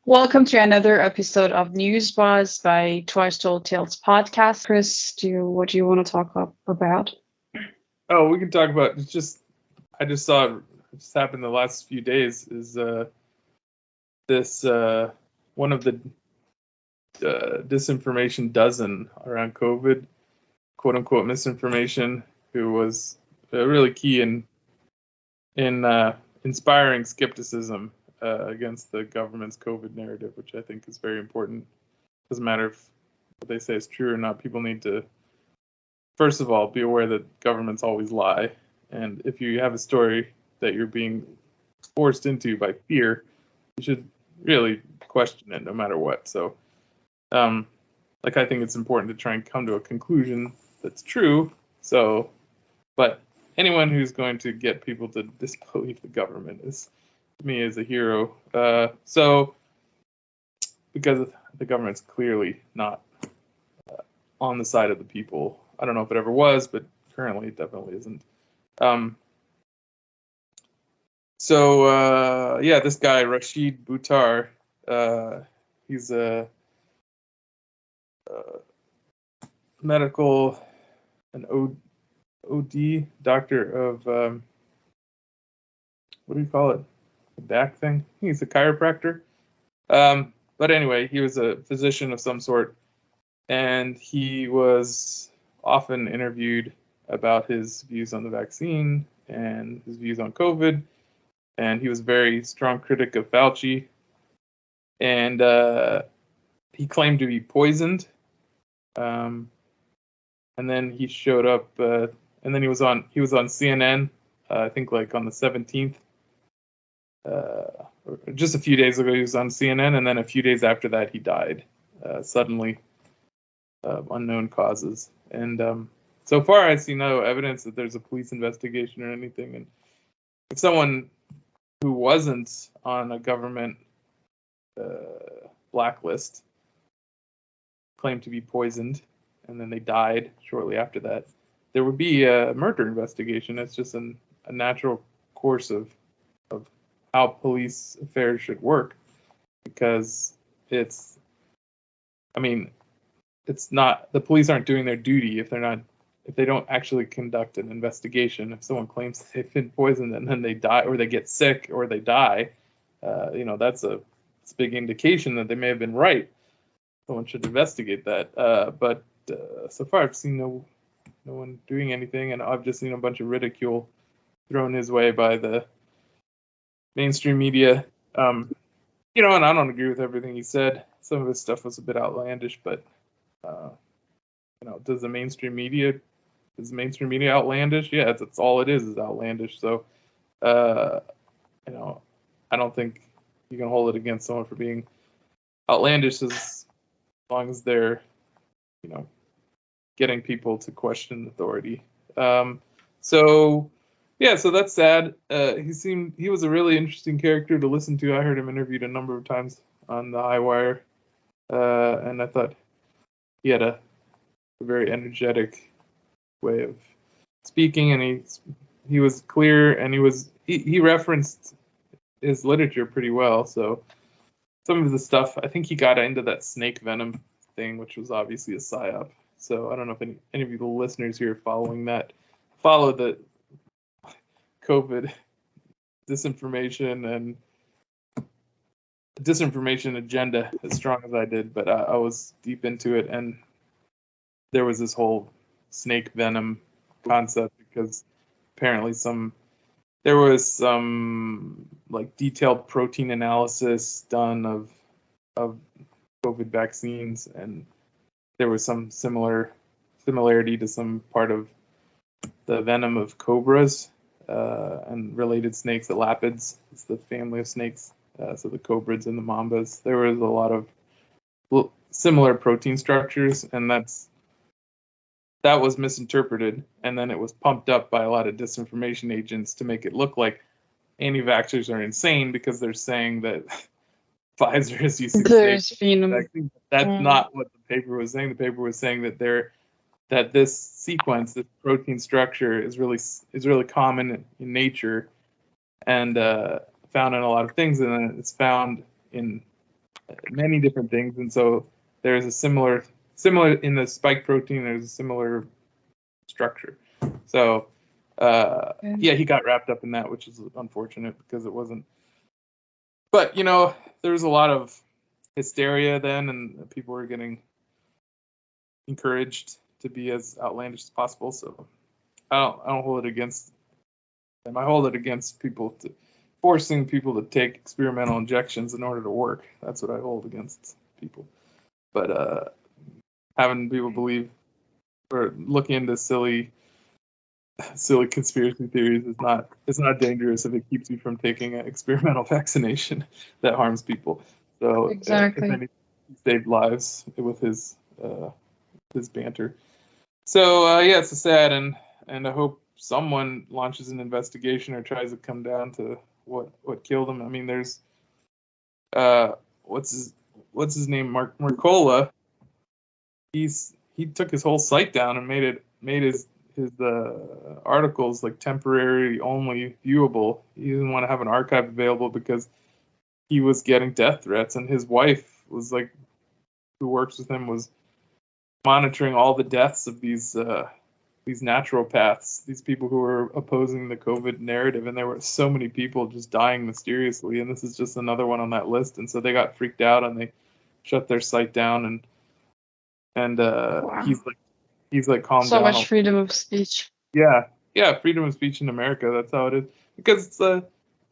Welcome to another episode of News Buzz by Twice Told Tales podcast. Chris, what do you want to talk about? Oh, we can talk about I just saw it just happened the last few days is this one of the disinformation dozen around COVID, quote unquote misinformation, who was really key in inspiring skepticism against the government's COVID narrative, which I think is very important. Doesn't matter if what they say is true or not. People need to, first of all, be aware that governments always lie. And if you have a story that you're being forced into by fear, you should really question it no matter what. So, I think it's important to try and come to a conclusion that's true. So, but anyone who's going to get people to disbelieve the government is, to me, is a hero. Because the government's clearly not on the side of the people. I don't know if it ever was, but currently it definitely isn't. This guy, Rashid Buttar, he's a an OD, doctor of, what do you call it? A DAC thing? He's a chiropractor. But anyway, he was a physician of some sort, and he was often interviewed about his views on the vaccine and his views on COVID. And he was a very strong critic of Fauci. And he claimed to be poisoned. And then he showed up, and then he was on CNN, I think like on the 17th. Just a few days ago, he was on CNN, and then a few days after that, he died suddenly, unknown causes. And so far, I see no evidence that there's a police investigation or anything. And if someone who wasn't on a government blacklist claimed to be poisoned, and then they died shortly after that, there would be a murder investigation. It's just a natural course of how police affairs should work, because it's not, the police aren't doing their duty if they don't actually conduct an investigation. If someone claims they've been poisoned and then they die, or they get sick, or they die, that's a big indication that they may have been right. Someone should investigate that. But so far, I've seen no one doing anything, and I've just seen a bunch of ridicule thrown his way by the mainstream media. And I don't agree with everything he said. Some of his stuff was a bit outlandish, but is the mainstream media outlandish? Yeah, that's all it is outlandish. So, I don't think you can hold it against someone for being outlandish as long as they're, getting people to question authority. So that's sad. He was a really interesting character to listen to. I heard him interviewed a number of times on the High Wire, and I thought he had a very energetic way of speaking, and he was clear, and he referenced his literature pretty well. So some of the stuff, I think he got into that snake venom thing, which was obviously a psyop. So I don't know if any of you, the listeners here, follow the COVID disinformation agenda as strong as I did, but I was deep into it, and there was this whole snake venom concept, because apparently there was some like detailed protein analysis done of COVID vaccines, and there was some similarity to some part of the venom of cobras and related snakes. The lapids, it's the family of snakes, so the cobrids and the mambas. There was a lot of similar protein structures, and that was misinterpreted, and then it was pumped up by a lot of disinformation agents to make it look like anti-vaxxers are insane because they're saying that Pfizer is using snake vaccine. That's not what the paper was saying. The paper was saying that this sequence, this protein structure, is really common in nature and found in a lot of things, and then it's found in many different things, and so there's a similar in the spike protein. There's a similar structure. So yeah, he got wrapped up in that, which is unfortunate because it wasn't. But there was a lot of hysteria then, and people were getting encouraged to be as outlandish as possible. So I don't hold it against them. I hold it against people forcing people to take experimental injections in order to work. That's what I hold against people. But having people believe or look into silly conspiracy theories is not dangerous if it keeps you from taking an experimental vaccination that harms people. So Exactly. if anything, he saved lives with his banter. So yeah, it's sad, and I hope someone launches an investigation or tries to come down to what killed him. I mean, there's what's his name, Mercola. He took his whole site down and made his articles like temporary only viewable. He didn't want to have an archive available because he was getting death threats, and his wife was like, who works with him, was monitoring all the deaths of these naturopaths, these people who were opposing the COVID narrative, and there were so many people just dying mysteriously, and this is just another one on that list. And so they got freaked out and they shut their site down, and Wow. he's like calm So down. much freedom of speech. Yeah, freedom of speech in America. That's how it is. Because it's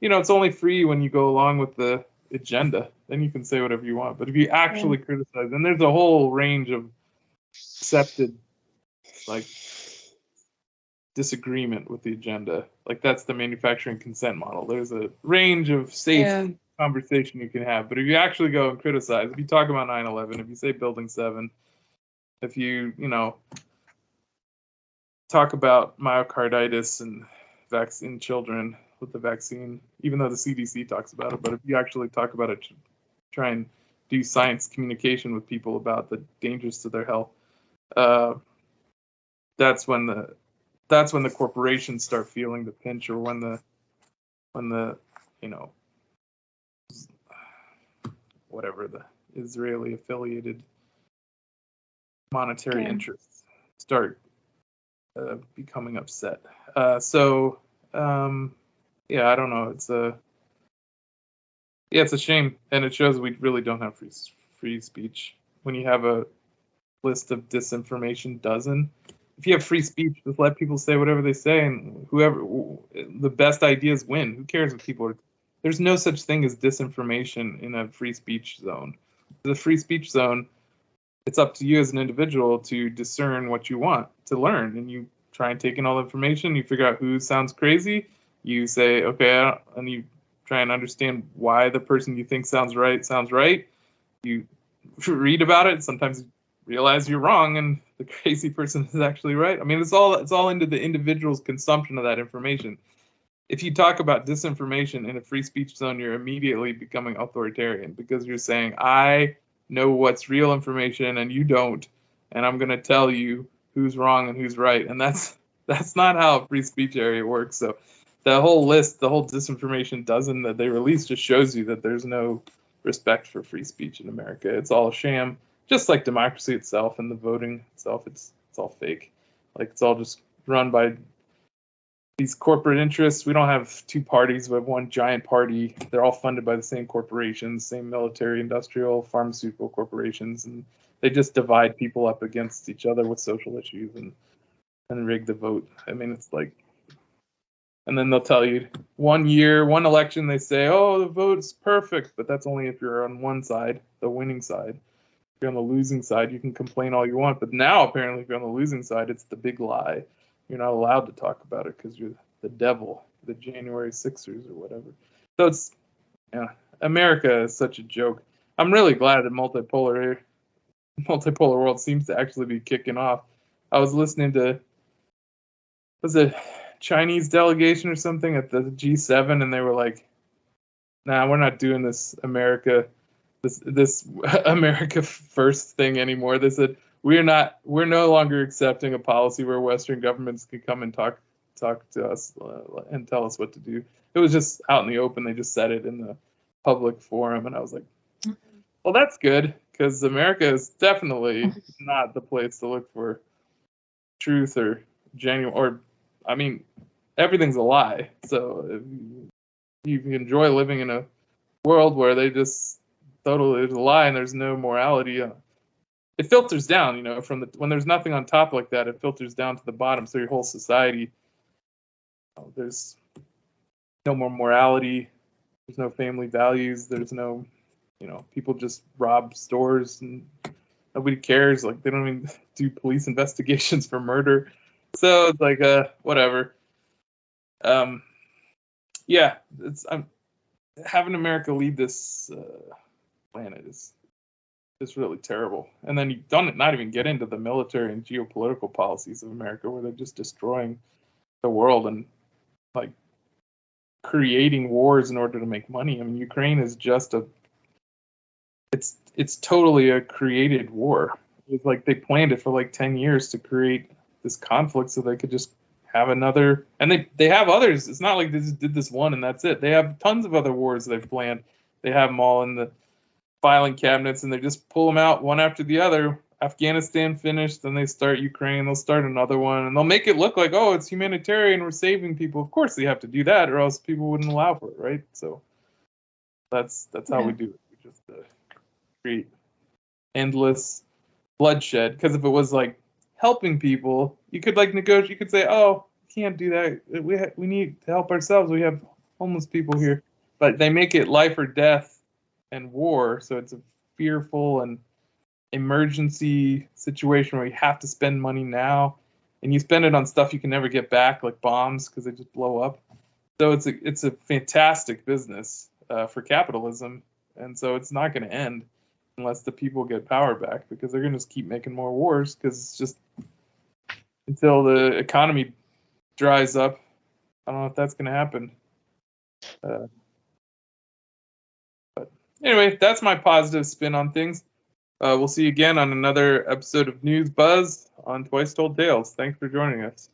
it's only free when you go along with the agenda. Then you can say whatever you want. But if you actually criticize, and there's a whole range of accepted like disagreement with the agenda. Like that's the manufacturing consent model. There's a range of safe conversation you can have. But if you actually go and criticize, if you talk about 9/11, if you say Building 7, if you talk about myocarditis and vaccine children with the vaccine, even though the CDC talks about it, but if you actually talk about it, try and do science communication with people about the dangers to their health, that's when the corporations start feeling the pinch, or when the whatever the Israeli affiliated monetary interests start becoming upset. Yeah, I don't know. It's a shame, and it shows we really don't have free speech. When you have a list of disinformation dozen, if you have free speech, just let people say whatever they say, and the best ideas win. Who cares if people are? There's no such thing as disinformation in a free speech zone. The free speech zone, it's up to you as an individual to discern what you want to learn, and you try and take in all the information. You figure out who sounds crazy. You say, okay, and you try and understand why the person you think sounds right. You read about it. Sometimes you realize you're wrong, and the crazy person is actually right. I mean, it's all into the individual's consumption of that information. If you talk about disinformation in a free speech zone, you're immediately becoming authoritarian, because you're saying, I know what's real information and you don't, and I'm going to tell you who's wrong and who's right. And that's not how a free speech area works. So the whole list, the whole disinformation dozen that they released, just shows you that there's no respect for free speech in America. It's all a sham, just like democracy itself and the voting itself. It's all fake. Like, it's all just run by these corporate interests. We don't have two parties. We have one giant party. They're all funded by the same corporations, same military, industrial, pharmaceutical corporations, and they just divide people up against each other with social issues and rig the vote. I mean, it's like, and then they'll tell you one election, they say, oh, the vote's perfect, but that's only if you're on one side, the winning side. If you're on the losing side, you can complain all you want, but now apparently if you're on the losing side, it's the big lie. You're not allowed to talk about it because you're the devil, the January Sixers or whatever. So it's, America is such a joke. I'm really glad that multipolar world seems to actually be kicking off. I was listening to, was it Chinese delegation or something at the G7, and they were like, nah, we're not doing this America first thing anymore. They said, we're no longer accepting a policy where Western governments can come and talk to us and tell us what to do. It was just out in the open. They just said it in the public forum, and I was like, Well, that's good, because America is definitely not the place to look for truth or genuine, or, I mean, everything's a lie. So if you enjoy living in a world where they just totally, there's a lie and there's no morality, it filters down, from when there's nothing on top like that, it filters down to the bottom. So your whole society, there's no more morality, there's no family values, there's no, people just rob stores and nobody cares. Like, they don't even do police investigations for murder. So it's like, whatever. Yeah, I'm having America lead this planet is really terrible. And then you don't not even get into the military and geopolitical policies of America, where they're just destroying the world and like creating wars in order to make money. I mean, Ukraine is just it's totally a created war. It's like they planned it for like 10 years to create this conflict so they could just have another, and they have others. It's not like they just did this one and that's it. They have tons of other wars they've planned. They have them all in the filing cabinets, and they just pull them out one after the other. Afghanistan finished, then they start Ukraine, they'll start another one, and they'll make it look like, oh, it's humanitarian, we're saving people. Of course they have to do that, or else people wouldn't allow for it, right? So that's how we do it. We just create endless bloodshed. Because if it was like helping people, you could like negotiate. You could say, oh, we can't do that. We need to help ourselves. We have homeless people here, but they make it life or death and war. So it's a fearful and emergency situation where you have to spend money now, and you spend it on stuff you can never get back, like bombs, because they just blow up. So it's a fantastic business for capitalism, and so it's not going to end unless the people get power back, because they're going to just keep making more wars, because it's just until the economy dries up. I don't know if that's going to happen. But anyway, that's my positive spin on things. We'll see you again on another episode of News Buzz on Twice Told Tales. Thanks for joining us.